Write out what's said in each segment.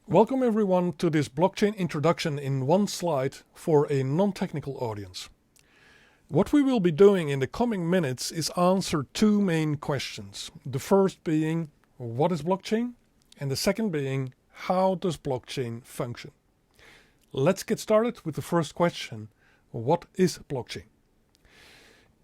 Welcome everyone to this blockchain introduction in one slide for a non-technical audience. What we will be doing in the coming minutes is answer two main questions. The first being, what is blockchain? And the second being, how does blockchain function? Let's get started with the first question. What is blockchain?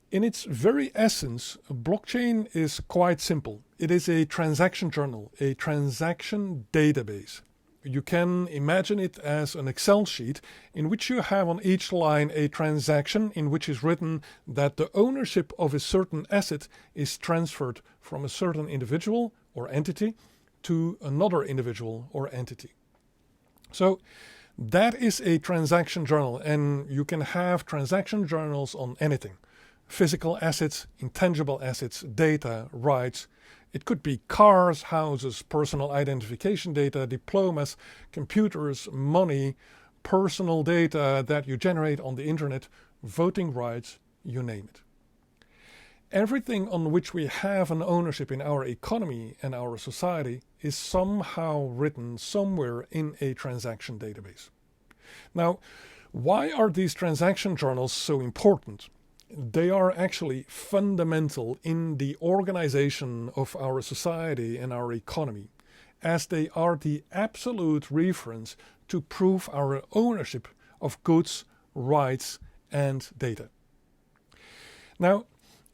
In its very essence, blockchain is quite simple. It is a transaction journal, a transaction database. You can imagine it as an Excel sheet in which you have on each line a transaction in which is written that the ownership of a certain asset is transferred from a certain individual or entity to another individual or entity. So that is a transaction journal, and you can have transaction journals on anything. Physical assets, intangible assets, data, rights. It could be cars, houses, personal identification data, diplomas, computers, money, personal data that you generate on the internet, voting rights, you name it. Everything on which we have an ownership in our economy and our society is somehow written somewhere in a transaction database. Now, why are these transaction journals so important? They are actually fundamental in the organization of our society and our economy, as they are the absolute reference to prove our ownership of goods, rights, and data. Now,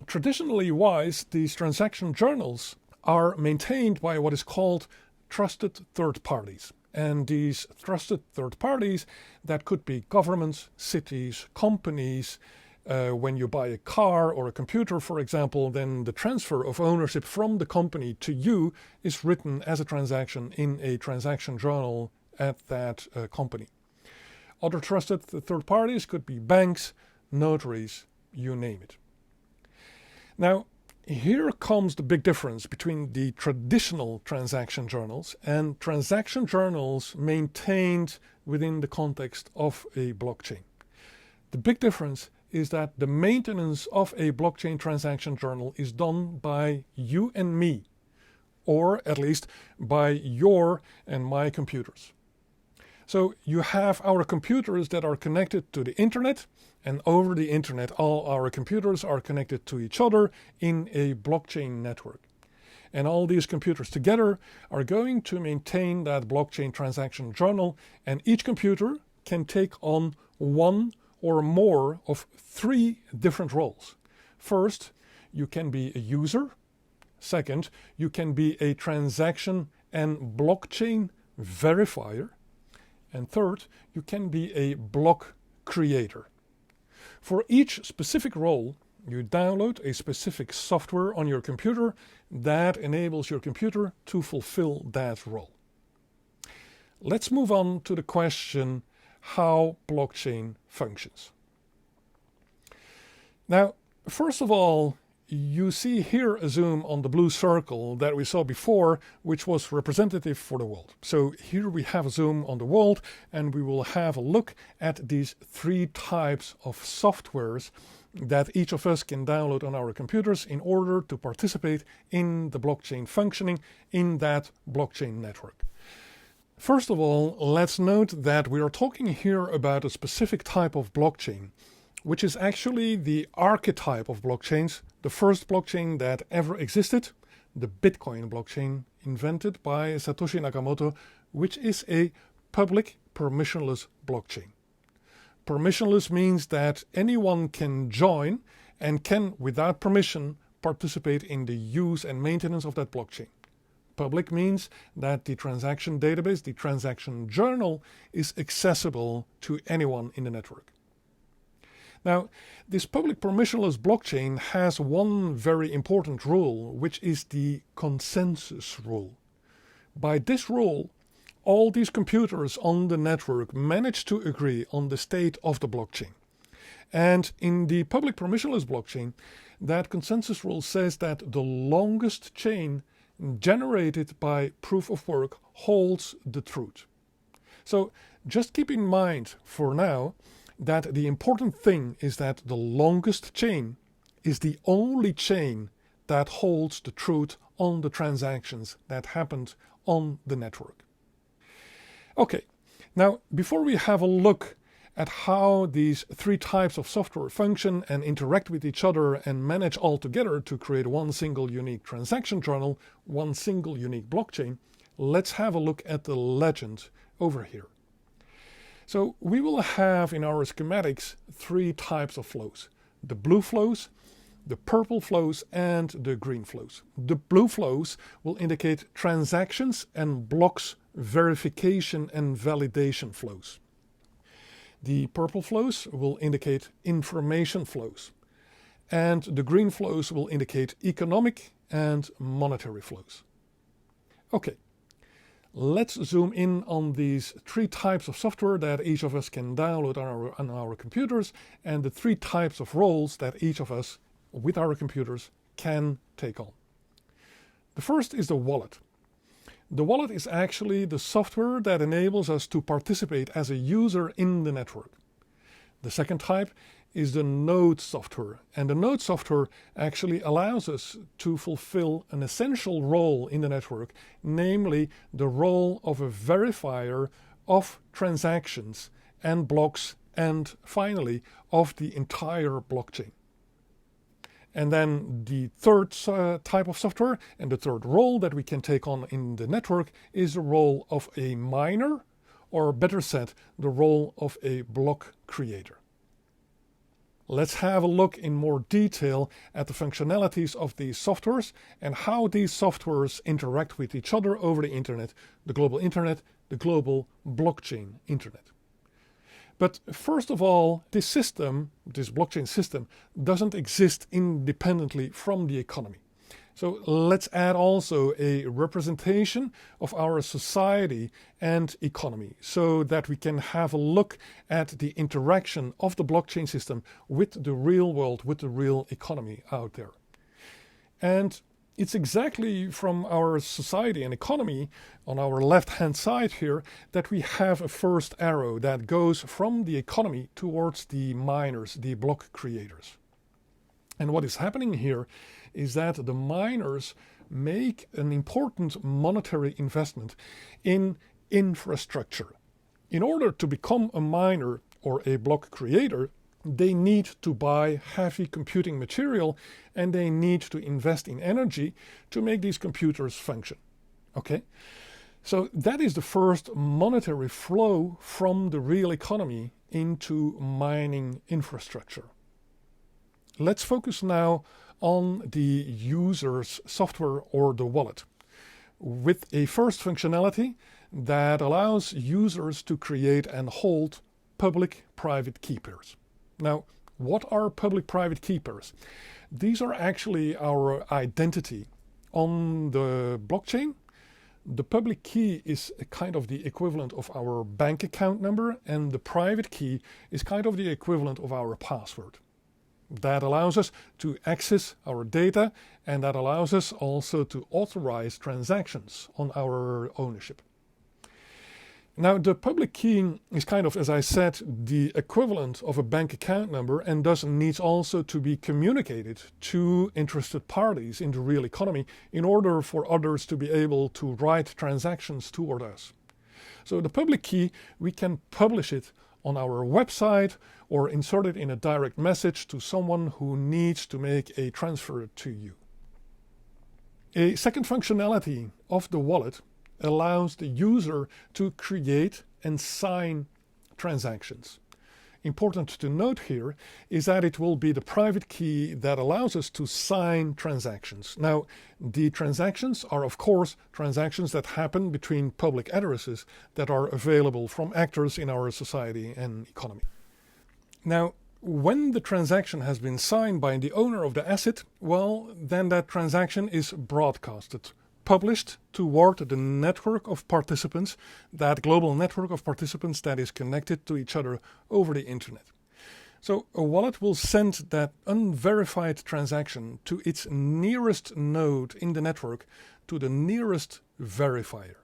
traditionally wise, these transaction journals are maintained by what is called trusted third parties. And these trusted third parties, that could be governments, cities, companies. When you buy a car or a computer, for example, then the transfer of ownership from the company to you is written as a transaction in a transaction journal at that company. Other trusted third parties could be banks, notaries, you name it. Now, here comes the big difference between the traditional transaction journals and transaction journals maintained within the context of a blockchain. The big difference is that the maintenance of a blockchain transaction journal is done by you and me, or at least by your and my computers. So you have our computers that are connected to the internet, and over the internet all our computers are connected to each other in a blockchain network. And all these computers together are going to maintain that blockchain transaction journal, and each computer can take on one or more of three different roles. First, you can be a user. Second, you can be a transaction and blockchain verifier. And third, you can be a block creator. For each specific role, you download a specific software on your computer that enables your computer to fulfill that role. Let's move on to the question how blockchain functions. Now, first of all, you see here a zoom on the blue circle that we saw before, which was representative for the world. So here we have a zoom on the world, and we will have a look at these three types of softwares that each of us can download on our computers in order to participate in the blockchain functioning in that blockchain network. First of all, let's note that we are talking here about a specific type of blockchain, which is actually the archetype of blockchains, the first blockchain that ever existed, the Bitcoin blockchain, invented by Satoshi Nakamoto, which is a public permissionless blockchain. Permissionless means that anyone can join and can, without permission, participate in the use and maintenance of that blockchain. Public means that the transaction database, the transaction journal, is accessible to anyone in the network. Now, this public permissionless blockchain has one very important rule, which is the consensus rule. By this rule, all these computers on the network manage to agree on the state of the blockchain. And in the public permissionless blockchain, that consensus rule says that the longest chain generated by proof of work holds the truth. So just keep in mind for now that the important thing is that the longest chain is the only chain that holds the truth on the transactions that happened on the network. Okay, now before we have a look at how these three types of software function and interact with each other and manage all together to create one single unique transaction journal, one single unique blockchain, let's have a look at the legend over here. So we will have in our schematics three types of flows: the blue flows, the purple flows, and the green flows. The blue flows will indicate transactions and blocks verification and validation flows. The purple flows will indicate information flows, and the green flows will indicate economic and monetary flows. Okay, let's zoom in on these three types of software that each of us can download on our computers, and the three types of roles that each of us with our computers can take on. The first is the wallet. The wallet is actually the software that enables us to participate as a user in the network. The second type is the node software, and the node software actually allows us to fulfill an essential role in the network, namely the role of a verifier of transactions and blocks, and finally of the entire blockchain. And then the third type of software and the third role that we can take on in the network is the role of a miner, or better said, the role of a block creator. Let's have a look in more detail at the functionalities of these softwares and how these softwares interact with each other over the internet, the global blockchain internet. But first of all, this blockchain system, doesn't exist independently from the economy. So let's add also a representation of our society and economy so that we can have a look at the interaction of the blockchain system with the real world, with the real economy out there. And it's exactly from our society and economy on our left-hand side here that we have a first arrow that goes from the economy towards the miners, the block creators. And what is happening here is that the miners make an important monetary investment in infrastructure. In order to become a miner or a block creator, they need to buy heavy computing material, and they need to invest in energy to make these computers function. Okay? So that is the first monetary flow from the real economy into mining infrastructure. Let's focus now on the user's software or the wallet, with a first functionality that allows users to create and hold public-private key pairs. Now, what are public-private key pairs? These are actually our identity. On the blockchain, the public key is a kind of the equivalent of our bank account number, and the private key is kind of the equivalent of our password. That allows us to access our data, and that allows us also to authorize transactions on our ownership. Now, the public key is kind of, as I said, the equivalent of a bank account number, and thus needs also to be communicated to interested parties in the real economy in order for others to be able to write transactions toward us. So the public key, we can publish it on our website or insert it in a direct message to someone who needs to make a transfer to you. A second functionality of the wallet allows the user to create and sign transactions. Important to note here is that it will be the private key that allows us to sign transactions. Now, the transactions are of course transactions that happen between public addresses that are available from actors in our society and economy. Now, when the transaction has been signed by the owner of the asset, well, then that transaction is broadcasted, published toward the network of participants, that global network of participants that is connected to each other over the internet. So a wallet will send that unverified transaction to its nearest node in the network, to the nearest verifier.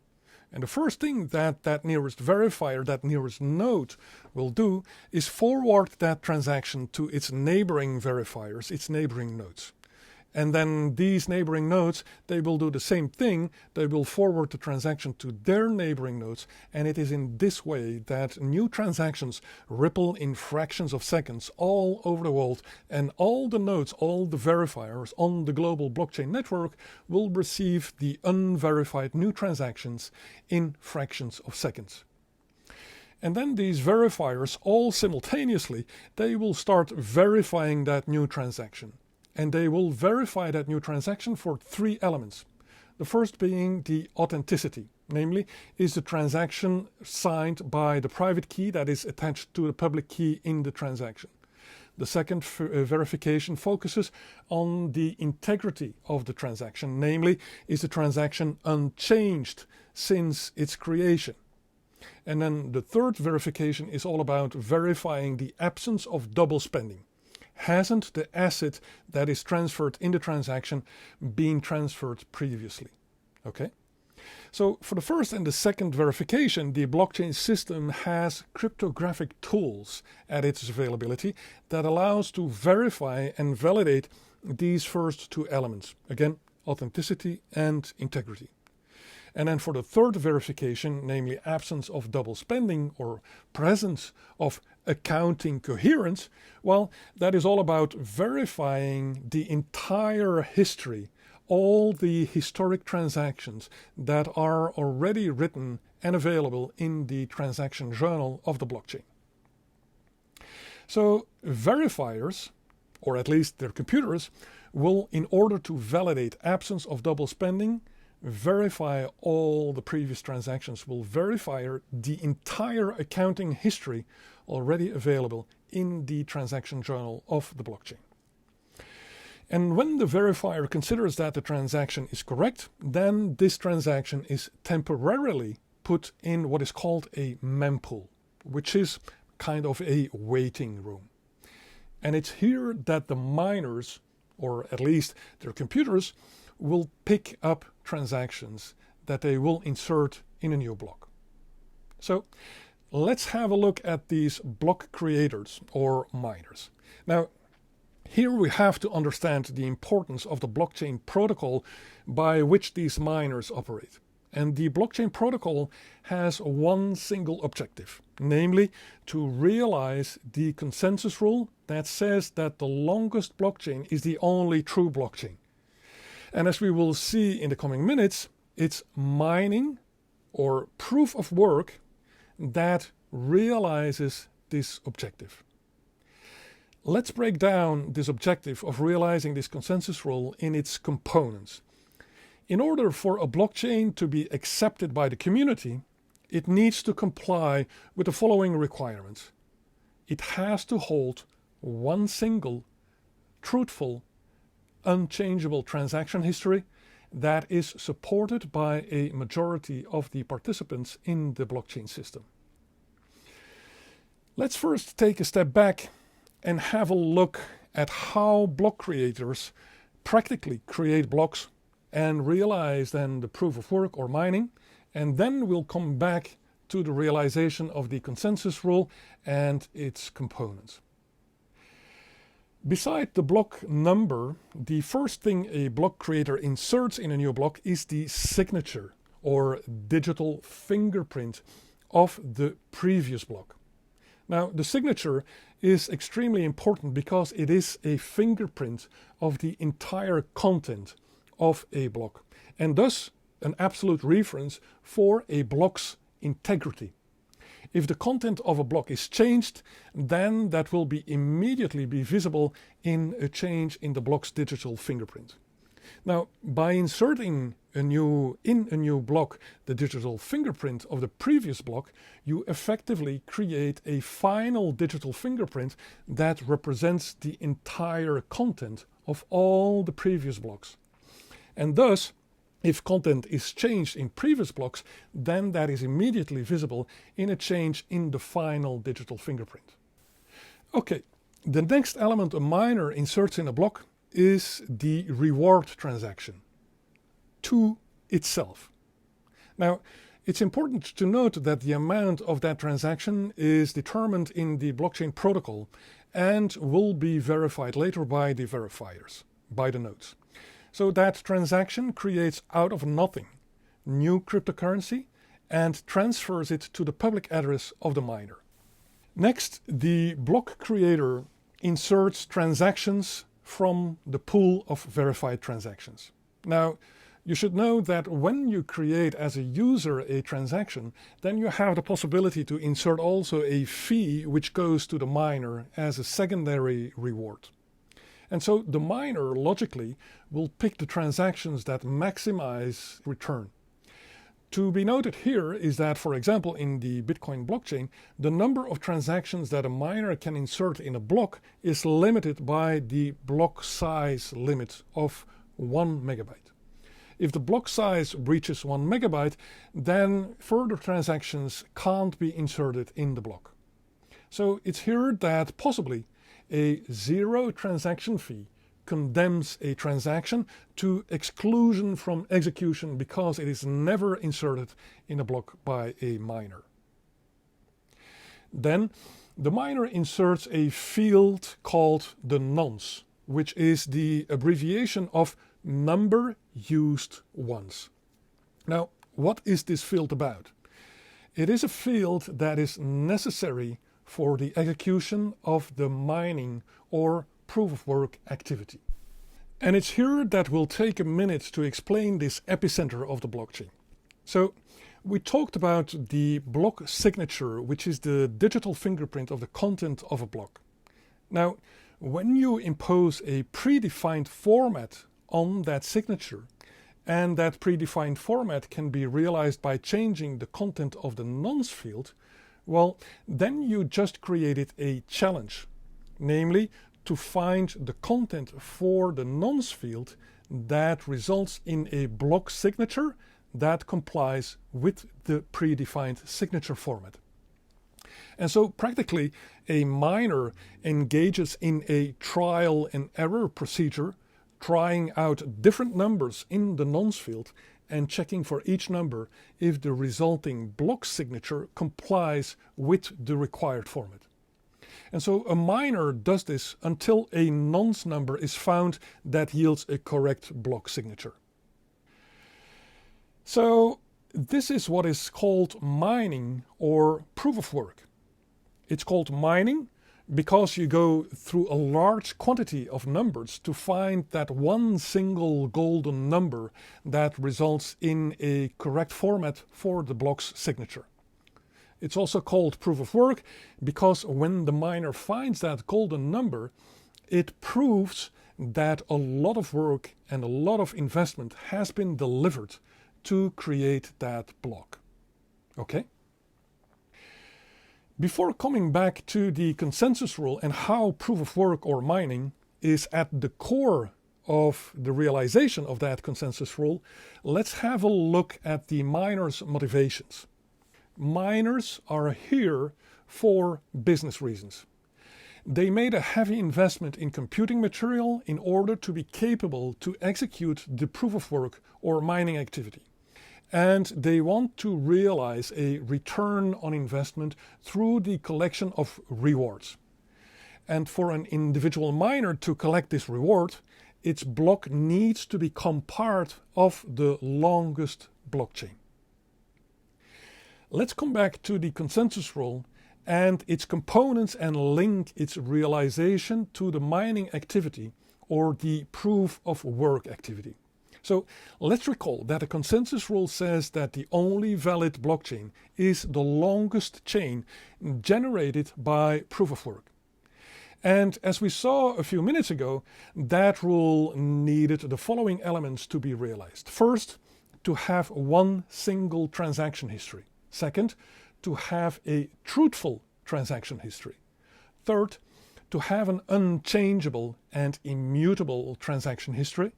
And the first thing that nearest verifier, that nearest node will do is forward that transaction to its neighboring verifiers, its neighboring nodes. And then these neighboring nodes, they will do the same thing. They will forward the transaction to their neighboring nodes. And it is in this way that new transactions ripple in fractions of seconds all over the world. And all the nodes, all the verifiers on the global blockchain network will receive the unverified new transactions in fractions of seconds. And then these verifiers, all simultaneously, they will start verifying that new transaction. And they will verify that new transaction for 3 elements. The first being the authenticity, namely, is the transaction signed by the private key that is attached to the public key in the transaction. The second verification focuses on the integrity of the transaction, namely, is the transaction unchanged since its creation. And then the third verification is all about verifying the absence of double spending. Hasn't the asset that is transferred in the transaction been transferred previously? Okay. So for the first and the second verification, the blockchain system has cryptographic tools at its availability that allows to verify and validate these first 2 elements. Again, authenticity and integrity. And then for the third verification, namely absence of double spending or presence of accounting coherence, well, that is all about verifying the entire history, all the historic transactions that are already written and available in the transaction journal of the blockchain. So verifiers, or at least their computers, will, in order to validate absence of double spending, verify all the previous transactions, will verify the entire accounting history already available in the transaction journal of the blockchain. And when the verifier considers that the transaction is correct, then this transaction is temporarily put in what is called a mempool, which is kind of a waiting room. And it's here that the miners, or at least their computers, will pick up transactions that they will insert in a new block. So let's have a look at these block creators or miners. Now, here we have to understand the importance of the blockchain protocol by which these miners operate. And the blockchain protocol has one single objective, namely to realize the consensus rule that says that the longest blockchain is the only true blockchain. And as we will see in the coming minutes, it's mining or proof of work that realizes this objective. Let's break down this objective of realizing this consensus rule in its components. In order for a blockchain to be accepted by the community, it needs to comply with the following requirements. It has to hold one single, truthful, unchangeable transaction history that is supported by a majority of the participants in the blockchain system. Let's first take a step back and have a look at how block creators practically create blocks and realize then the proof of work or mining, and then we'll come back to the realization of the consensus rule and its components. Beside the block number, the first thing a block creator inserts in a new block is the signature or digital fingerprint of the previous block. Now, the signature is extremely important because it is a fingerprint of the entire content of a block, and thus an absolute reference for a block's integrity. If the content of a block is changed, then that will immediately be visible in a change in the block's digital fingerprint. Now, by inserting in a new block the digital fingerprint of the previous block, you effectively create a final digital fingerprint that represents the entire content of all the previous blocks. And thus, if content is changed in previous blocks, then that is immediately visible in a change in the final digital fingerprint. Okay, the next element a miner inserts in a block is the reward transaction to itself. Now, it's important to note that the amount of that transaction is determined in the blockchain protocol and will be verified later by the verifiers, by the nodes. So that transaction creates out of nothing new cryptocurrency and transfers it to the public address of the miner. Next, the block creator inserts transactions from the pool of verified transactions. Now, you should know that when you create as a user a transaction, then you have the possibility to insert also a fee which goes to the miner as a secondary reward. And so the miner logically will pick the transactions that maximize return. To be noted here is that, for example, in the Bitcoin blockchain, the number of transactions that a miner can insert in a block is limited by the block size limit of 1 megabyte. If the block size breaches 1 megabyte, then further transactions can't be inserted in the block. So it's here that possibly a zero transaction fee condemns a transaction to exclusion from execution because it is never inserted in a block by a miner. Then the miner inserts a field called the nonce, which is the abbreviation of number used once. Now, what is this field about? It is a field that is necessary for the execution of the mining or proof of work activity. And it's here that we'll take a minute to explain this epicenter of the blockchain. So we talked about the block signature, which is the digital fingerprint of the content of a block. Now, when you impose a predefined format on that signature, and that predefined format can be realized by changing the content of the nonce field, well, then you just created a challenge, namely to find the content for the nonce field that results in a block signature that complies with the predefined signature format. And so practically a miner engages in a trial and error procedure, trying out different numbers in the nonce field and checking for each number if the resulting block signature complies with the required format. And so a miner does this until a nonce number is found that yields a correct block signature. So this is what is called mining or proof of work. It's called mining because you go through a large quantity of numbers to find that one single golden number that results in a correct format for the block's signature. It's also called proof of work because when the miner finds that golden number, it proves that a lot of work and a lot of investment has been delivered to create that block. Okay? Before coming back to the consensus rule and how proof of work or mining is at the core of the realization of that consensus rule, let's have a look at the miners' motivations. Miners are here for business reasons. They made a heavy investment in computing material in order to be capable to execute the proof of work or mining activity. And they want to realize a return on investment through the collection of rewards. And for an individual miner to collect this reward, its block needs to become part of the longest blockchain. Let's come back to the consensus rule and its components and link its realization to the mining activity or the proof of work activity. So let's recall that the consensus rule says that the only valid blockchain is the longest chain generated by proof of work. And as we saw a few minutes ago, that rule needed the following elements to be realized. First, to have one single transaction history. Second, to have a truthful transaction history. Third, to have an unchangeable and immutable transaction history.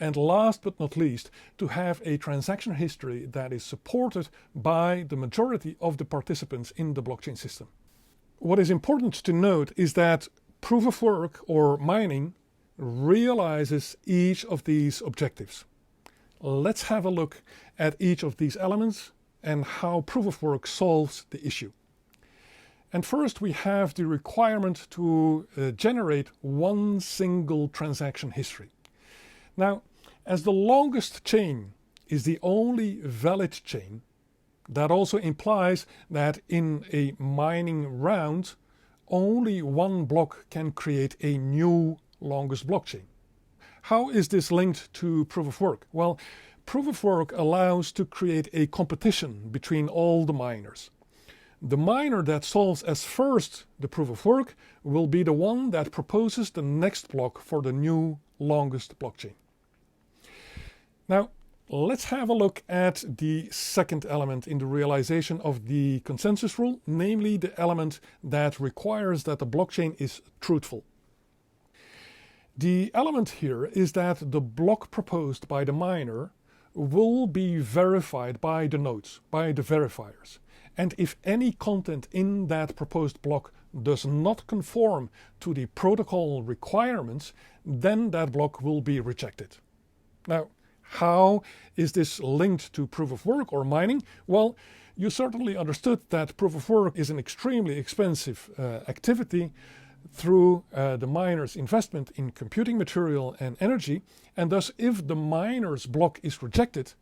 And last but not least, to have a transaction history that is supported by the majority of the participants in the blockchain system. What is important to note is that proof of work or mining realizes each of these objectives. Let's have a look at each of these elements and how proof of work solves the issue. And first we have the requirement to generate one single transaction history. Now, As the longest chain is the only valid chain, that also implies that in a mining round, only one block can create a new longest blockchain. How is this linked to proof of work? Well, proof of work allows to create a competition between all the miners. The miner that solves as first the proof of work will be the one that proposes the next block for the new longest blockchain. Now, let's have a look at the second element in the realization of the consensus rule, namely the element that requires that the blockchain is truthful. The element here is that the block proposed by the miner will be verified by the nodes, by the verifiers. And if any content in that proposed block does not conform to the protocol requirements, then that block will be rejected. Now, how is this linked to proof of work or mining? Well, you certainly understood that proof of work is an extremely expensive activity through the miner's investment in computing material and energy, and thus if the miner's block is rejected,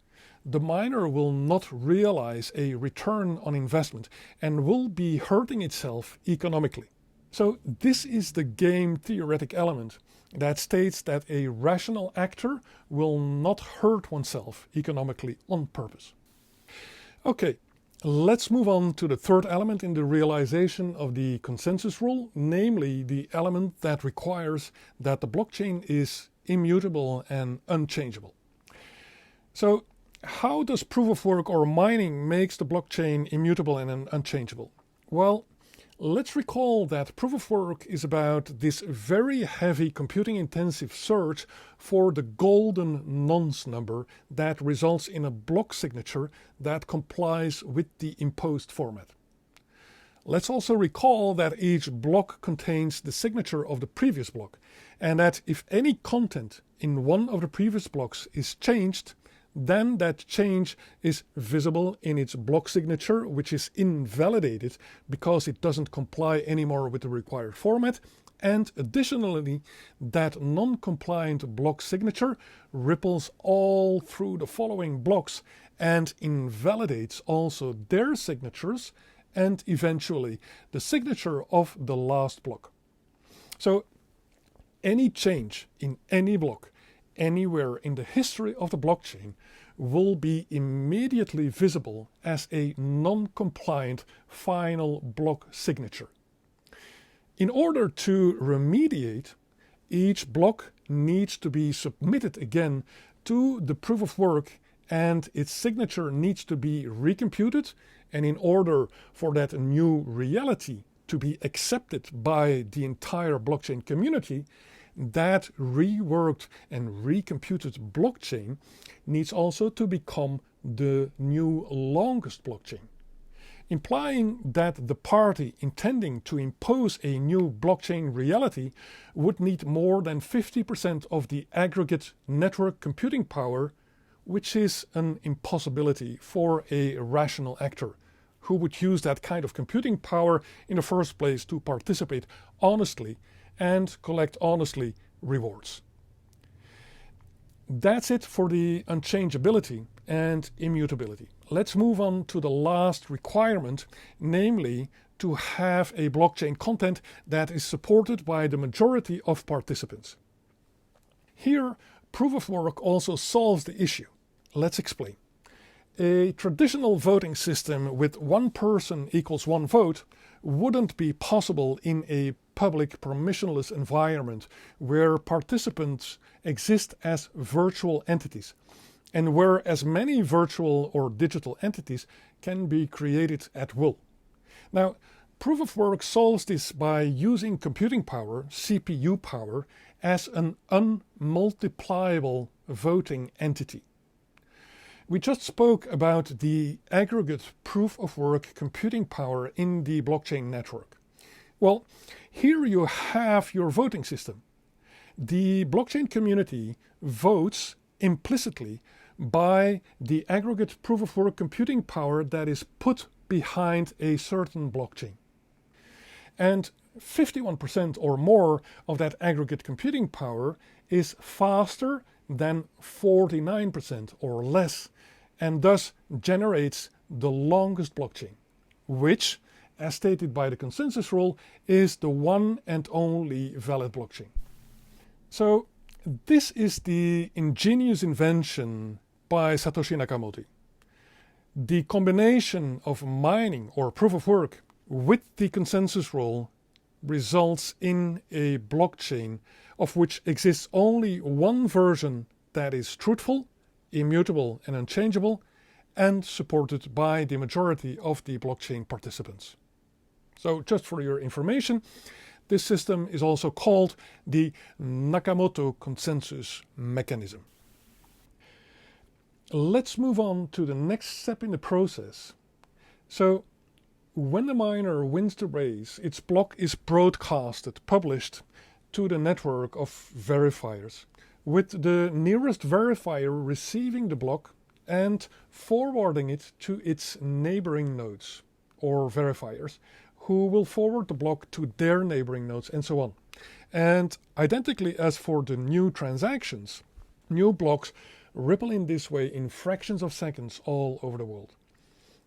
the miner will not realize a return on investment and will be hurting itself economically. So this is the game theoretic element that states that a rational actor will not hurt oneself economically on purpose. Okay, let's move on to the third element in the realization of the consensus rule, namely the element that requires that the blockchain is immutable and unchangeable. So how does proof of work or mining makes the blockchain immutable and unchangeable? Well, let's recall that proof of work is about this very heavy computing intensive search for the golden nonce number that results in a block signature that complies with the imposed format. Let's also recall that each block contains the signature of the previous block, and that if any content in one of the previous blocks is changed, then that change is visible in its block signature, which is invalidated because it doesn't comply anymore with the required format. And additionally, that non-compliant block signature ripples all through the following blocks and invalidates also their signatures and eventually the signature of the last block. So any change in any block anywhere in the history of the blockchain will be immediately visible as a non-compliant final block signature. In order to remediate, each block needs to be submitted again to the proof of work and its signature needs to be recomputed, and in order for that new reality to be accepted by the entire blockchain community, that reworked and recomputed blockchain needs also to become the new longest blockchain, implying that the party intending to impose a new blockchain reality would need more than 50% of the aggregate network computing power, which is an impossibility for a rational actor who would use that kind of computing power in the first place to participate honestly and collect honestly rewards. That's it for the unchangeability and immutability. Let's move on to the last requirement, namely to have a blockchain content that is supported by the majority of participants. Here, proof of work also solves the issue. Let's explain. A traditional voting system with one person equals one vote wouldn't be possible in a public permissionless environment where participants exist as virtual entities and where as many virtual or digital entities can be created at will. Now, proof of work solves this by using computing power, CPU power, as an unmultipliable voting entity. We just spoke about the aggregate proof of work computing power in the blockchain network. Well, here you have your voting system. The blockchain community votes implicitly by the aggregate proof of work computing power that is put behind a certain blockchain. And 51% or more of that aggregate computing power is faster than 49% or less, and thus generates the longest blockchain, which, as stated by the consensus rule, is the one and only valid blockchain. So this is the ingenious invention by Satoshi Nakamoto. The combination of mining or proof of work with the consensus rule results in a blockchain of which exists only one version that is truthful, immutable and unchangeable, and supported by the majority of the blockchain participants. So just for your information, this system is also called the Nakamoto consensus mechanism. Let's move on to the next step in the process. So when the miner wins the race, its block is broadcasted, published to the network of verifiers, with the nearest verifier receiving the block and forwarding it to its neighboring nodes or verifiers, who will forward the block to their neighboring nodes and so on. And identically as for the new transactions, new blocks ripple in this way in fractions of seconds all over the world.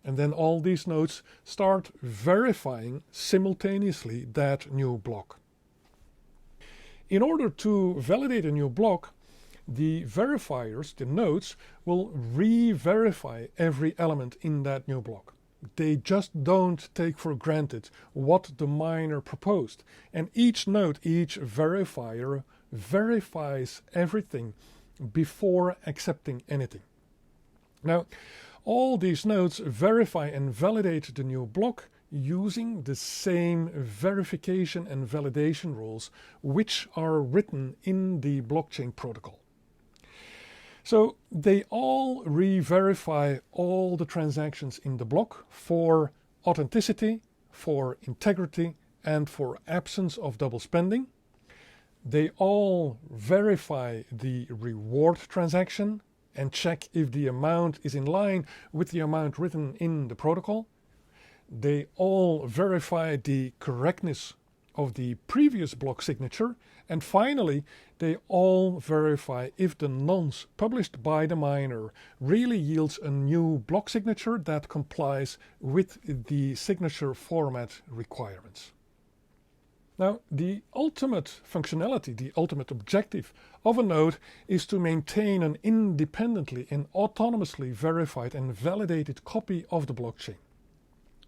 And then all these nodes start verifying simultaneously that new block. In order to validate a new block, the verifiers, the nodes, will re-verify every element in that new block. They just don't take for granted what the miner proposed. And each node, each verifier, verifies everything before accepting anything. Now, all these nodes verify and validate the new block using the same verification and validation rules which are written in the blockchain protocol. So they all re-verify all the transactions in the block for authenticity, for integrity, and for absence of double spending. They all verify the reward transaction and check if the amount is in line with the amount written in the protocol. They all verify the correctness of the previous block signature. And finally, they all verify if the nonce published by the miner really yields a new block signature that complies with the signature format requirements. Now, the ultimate functionality, the ultimate objective of a node is to maintain an independently and autonomously verified and validated copy of the blockchain.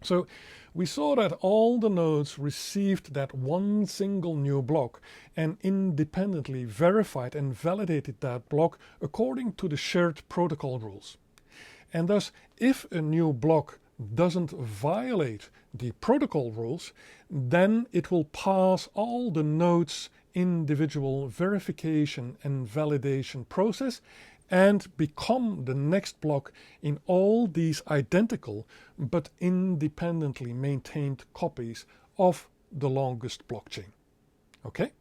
So we saw that all the nodes received that one single new block and independently verified and validated that block according to the shared protocol rules. And thus, if a new block doesn't violate the protocol rules, then it will pass all the nodes' individual verification and validation process and become the next block in all these identical but independently maintained copies of the longest blockchain. Okay?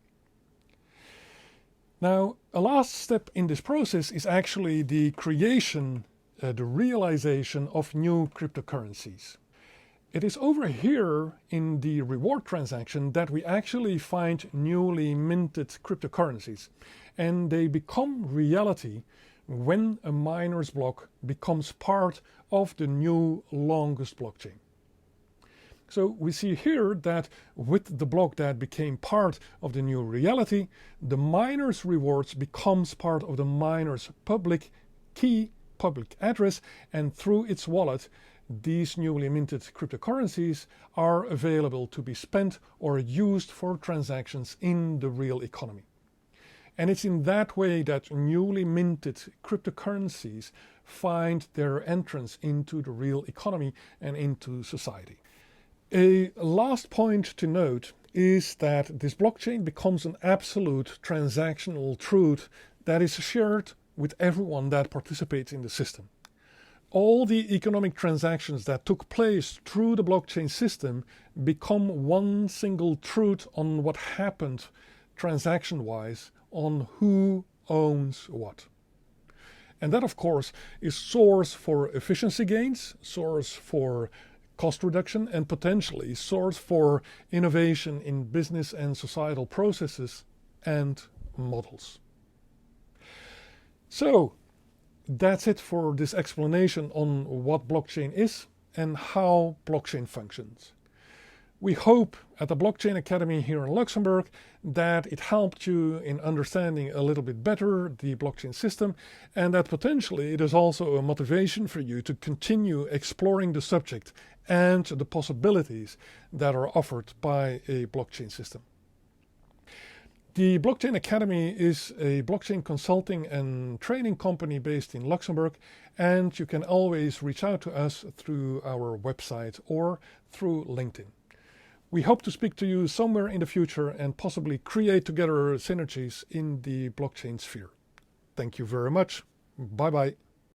Now, a last step in this process is actually the creation, the realization of new cryptocurrencies. It is over here in the reward transaction that we actually find newly minted cryptocurrencies, and they become reality when a miner's block becomes part of the new longest blockchain. So we see here that with the block that became part of the new reality, the miner's rewards becomes part of the miner's public key, public address, and through its wallet, these newly minted cryptocurrencies are available to be spent or used for transactions in the real economy. And it's in that way that newly minted cryptocurrencies find their entrance into the real economy and into society. A last point to note is that this blockchain becomes an absolute transactional truth that is shared with everyone that participates in the system. All the economic transactions that took place through the blockchain system become one single truth on what happened transaction-wise, on who owns what. And that, of course, is source for efficiency gains, source for cost reduction, and potentially source for innovation in business and societal processes and models. So that's it for this explanation on what blockchain is and how blockchain functions. We hope at the Blockchain Academy here in Luxembourg that it helped you in understanding a little bit better the blockchain system, and that potentially it is also a motivation for you to continue exploring the subject and the possibilities that are offered by a blockchain system. The Blockchain Academy is a blockchain consulting and training company based in Luxembourg, and you can always reach out to us through our website or through LinkedIn. We hope to speak to you somewhere in the future and possibly create together synergies in the blockchain sphere. Thank you very much. Bye-bye.